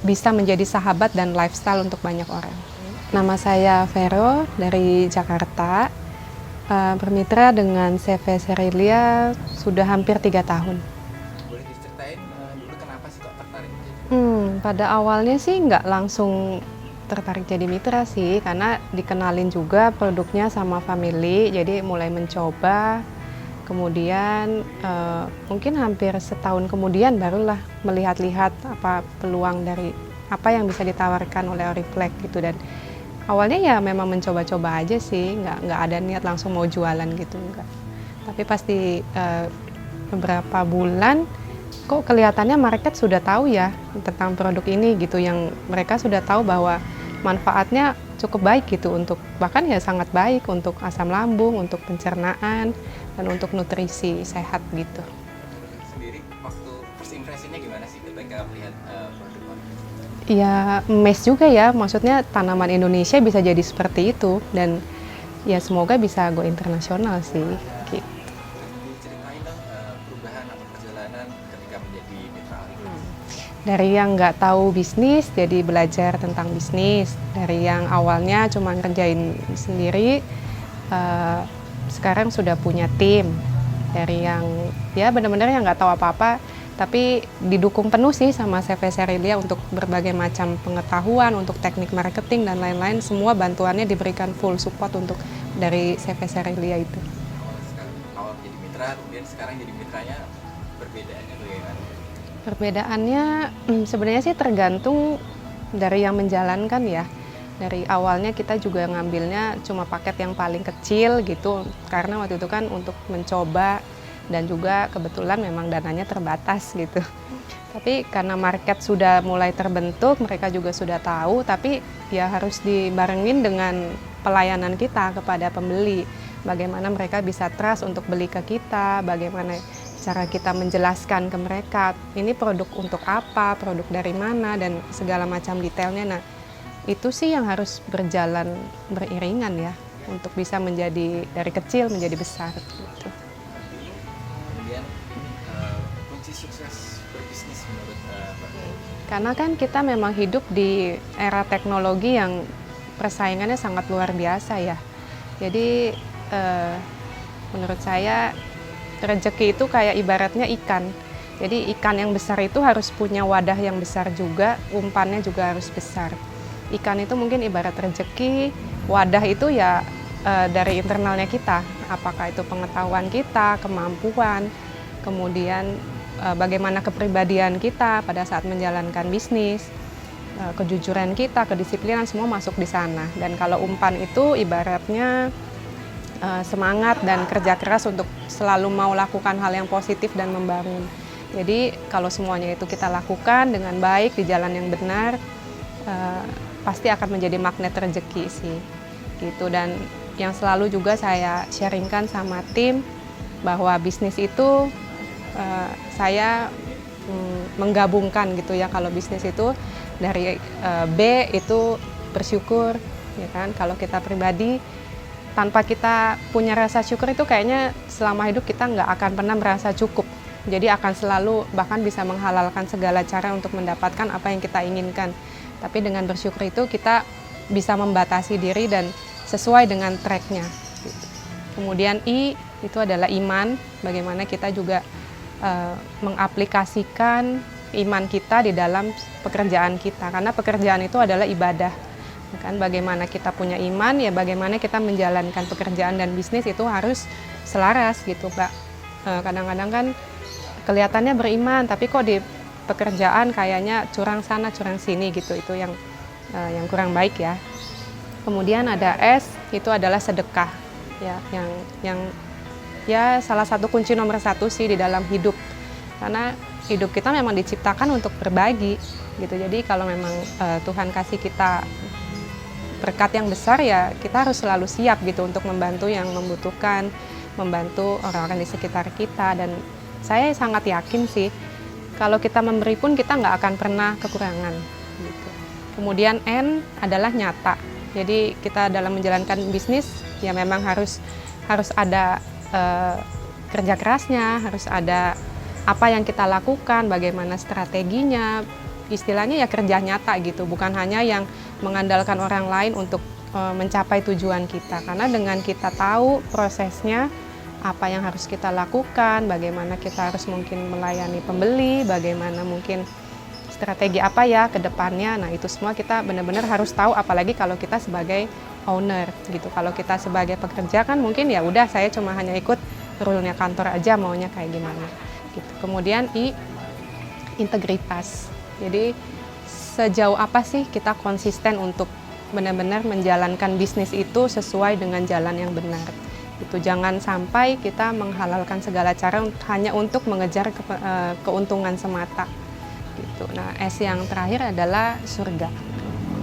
bisa menjadi sahabat dan lifestyle untuk banyak orang. Nama saya Vero dari Jakarta, bermitra dengan CV Serilia sudah hampir 3 tahun. Boleh diceritain dulu kenapa sih kok tertarik jadi? Pada awalnya sih nggak langsung tertarik jadi mitra sih, karena dikenalin juga produknya sama family, jadi mulai mencoba. Kemudian mungkin hampir setahun kemudian barulah melihat-lihat apa peluang dari apa yang bisa ditawarkan oleh Oriflame gitu. Dan awalnya ya memang mencoba-coba aja sih, nggak ada niat langsung mau jualan gitu, enggak. Tapi pasti beberapa bulan kok kelihatannya market sudah tahu ya tentang produk ini gitu, yang mereka sudah tahu bahwa manfaatnya cukup baik gitu, untuk bahkan ya sangat baik untuk asam lambung, untuk pencernaan, dan untuk nutrisi sehat gitu. Sendiri waktu first impressionnya gimana sih ketika melihat produk Oriflame? Ya mes juga ya, maksudnya tanaman Indonesia bisa jadi seperti itu, dan ya semoga bisa go internasional sih gitu. Diceritain dong perubahan atau perjalanan ketika menjadi mitra Oriflame. Dari yang nggak tahu bisnis jadi belajar tentang bisnis, dari yang awalnya cuma ngerjain sendiri, sekarang sudah punya tim. Dari yang ya benar-benar yang nggak tahu apa-apa, tapi didukung penuh sih sama CV Serilia untuk berbagai macam pengetahuan, untuk teknik marketing dan lain-lain, semua bantuannya diberikan full support untuk dari CV Serilia itu. Awal jadi mitra, kemudian sekarang jadi mitranya, perbedaannya bagaimana? Perbedaannya sebenarnya sih tergantung dari yang menjalankan ya. Dari awalnya kita juga ngambilnya cuma paket yang paling kecil gitu, karena waktu itu kan untuk mencoba dan juga kebetulan memang dananya terbatas gitu. Tapi karena market sudah mulai terbentuk, mereka juga sudah tahu, tapi ya harus dibarengin dengan pelayanan kita kepada pembeli. Bagaimana mereka bisa trust untuk beli ke kita, bagaimana cara kita menjelaskan ke mereka, ini produk untuk apa, produk dari mana, dan segala macam detailnya. Nah, itu sih yang harus berjalan beriringan ya, untuk bisa menjadi dari kecil menjadi besar gitu. Kemudian kunci sukses berbisnis menurut Mbak? Karena kan kita memang hidup di era teknologi yang persaingannya sangat luar biasa ya. Jadi menurut saya rezeki itu kayak ibaratnya ikan. Jadi ikan yang besar itu harus punya wadah yang besar juga, umpannya juga harus besar. Ikan itu mungkin ibarat rezeki, wadah itu ya dari internalnya kita. Apakah itu pengetahuan kita, kemampuan, kemudian bagaimana kepribadian kita pada saat menjalankan bisnis, kejujuran kita, kedisiplinan, semua masuk di sana. Dan kalau umpan itu ibaratnya semangat dan kerja keras untuk selalu mau lakukan hal yang positif dan membangun. Jadi kalau semuanya itu kita lakukan dengan baik di jalan yang benar, pasti akan menjadi magnet rezeki sih gitu. Dan yang selalu juga saya sharingkan sama tim bahwa bisnis itu saya menggabungkan gitu ya. Kalau bisnis itu dari B itu bersyukur ya kan. Kalau kita pribadi tanpa kita punya rasa syukur itu kayaknya selama hidup kita nggak akan pernah merasa cukup. Jadi akan selalu bahkan bisa menghalalkan segala cara untuk mendapatkan apa yang kita inginkan. Tapi dengan bersyukur itu kita bisa membatasi diri dan sesuai dengan tracknya. Kemudian I itu adalah iman, bagaimana kita juga mengaplikasikan iman kita di dalam pekerjaan kita. Karena pekerjaan itu adalah ibadah. Kan bagaimana kita punya iman, ya bagaimana kita menjalankan pekerjaan dan bisnis itu harus selaras gitu Pak. Kadang-kadang kan kelihatannya beriman, tapi kok di pekerjaan kayaknya curang sana curang sini gitu, itu yang kurang baik ya. Kemudian ada S, itu adalah sedekah ya, yang ya salah satu kunci nomor 1 sih di dalam hidup, karena hidup kita memang diciptakan untuk berbagi gitu. Jadi kalau memang Tuhan kasih kita berkat yang besar, ya kita harus selalu siap gitu untuk membantu yang membutuhkan, membantu orang-orang di sekitar kita. Dan saya sangat yakin sih kalau kita memberi pun kita nggak akan pernah kekurangan gitu. Kemudian N adalah nyata. Jadi kita dalam menjalankan bisnis ya memang harus ada kerja kerasnya, harus ada apa yang kita lakukan, bagaimana strateginya, istilahnya ya kerja nyata gitu, bukan hanya yang mengandalkan orang lain untuk mencapai tujuan kita. Karena dengan kita tahu prosesnya, apa yang harus kita lakukan, bagaimana kita harus mungkin melayani pembeli, bagaimana mungkin strategi apa ya ke depannya. Nah, itu semua kita benar-benar harus tahu, apalagi kalau kita sebagai owner gitu. Kalau kita sebagai pekerja kan mungkin ya udah saya cuma hanya ikut rule-nya kantor aja maunya kayak gimana gitu. Kemudian integritas. Jadi sejauh apa sih kita konsisten untuk benar-benar menjalankan bisnis itu sesuai dengan jalan yang benar. Itu jangan sampai kita menghalalkan segala cara hanya untuk mengejar keuntungan semata. Gitu. Nah, S yang terakhir adalah surga.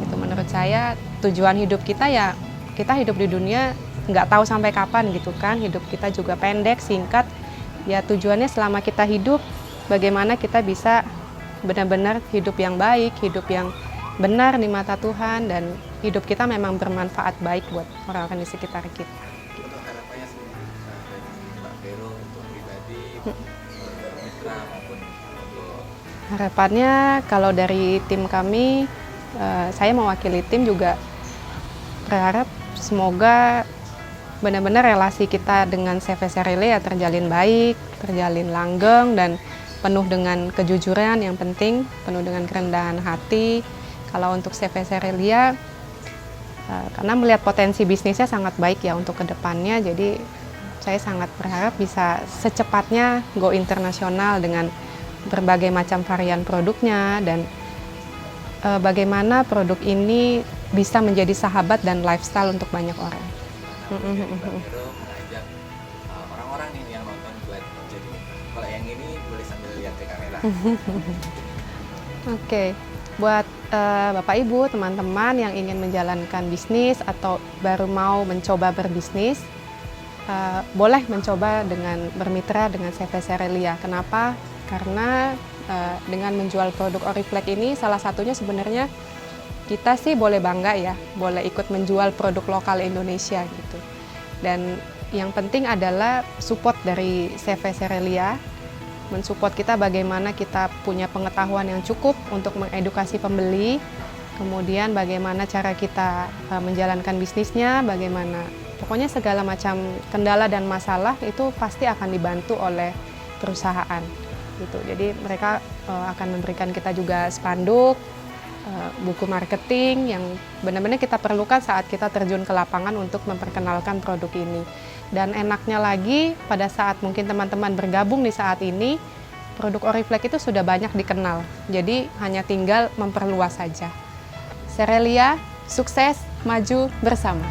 Itu menurut saya tujuan hidup kita ya, kita hidup di dunia nggak tahu sampai kapan gitu kan. Hidup kita juga pendek, singkat. Ya tujuannya selama kita hidup, bagaimana kita bisa benar-benar hidup yang baik, hidup yang benar di mata Tuhan, dan hidup kita memang bermanfaat baik buat orang-orang di sekitar kita. Untuk harapannya sendiri dari Mbak Vero untuk pribadi, mitra maupun untuk Harapannya kalau dari tim kami, saya mewakili tim juga berharap semoga benar-benar relasi kita dengan CV Serele ya terjalin baik, terjalin langgeng, dan penuh dengan kejujuran yang penting, penuh dengan kerendahan hati. Kalau untuk CV Serelia, karena melihat potensi bisnisnya sangat baik ya untuk kedepannya, jadi saya sangat berharap bisa secepatnya go internasional dengan berbagai macam varian produknya, dan bagaimana produk ini bisa menjadi sahabat dan lifestyle untuk banyak orang. Mbak Vero mengajak orang-orang nih yang nonton buat jadi kalau yang ini boleh sambil lihat ke kamera. Oke, buat Bapak Ibu, teman-teman yang ingin menjalankan bisnis atau baru mau mencoba berbisnis, boleh mencoba dengan bermitra dengan CV Serelia. Kenapa? Karena dengan menjual produk Oriflame ini salah satunya sebenarnya kita sih boleh bangga ya, boleh ikut menjual produk lokal Indonesia gitu. Dan yang penting adalah support dari CV Serelia, mensupport kita bagaimana kita punya pengetahuan yang cukup untuk mengedukasi pembeli, kemudian bagaimana cara kita menjalankan bisnisnya, bagaimana pokoknya segala macam kendala dan masalah itu pasti akan dibantu oleh perusahaan gitu. Jadi mereka akan memberikan kita juga spanduk, buku marketing yang benar-benar kita perlukan saat kita terjun ke lapangan untuk memperkenalkan produk ini. Dan enaknya lagi pada saat mungkin teman-teman bergabung di saat ini, produk Oriflame itu sudah banyak dikenal. Jadi hanya tinggal memperluas saja. Serelia, sukses, maju bersama.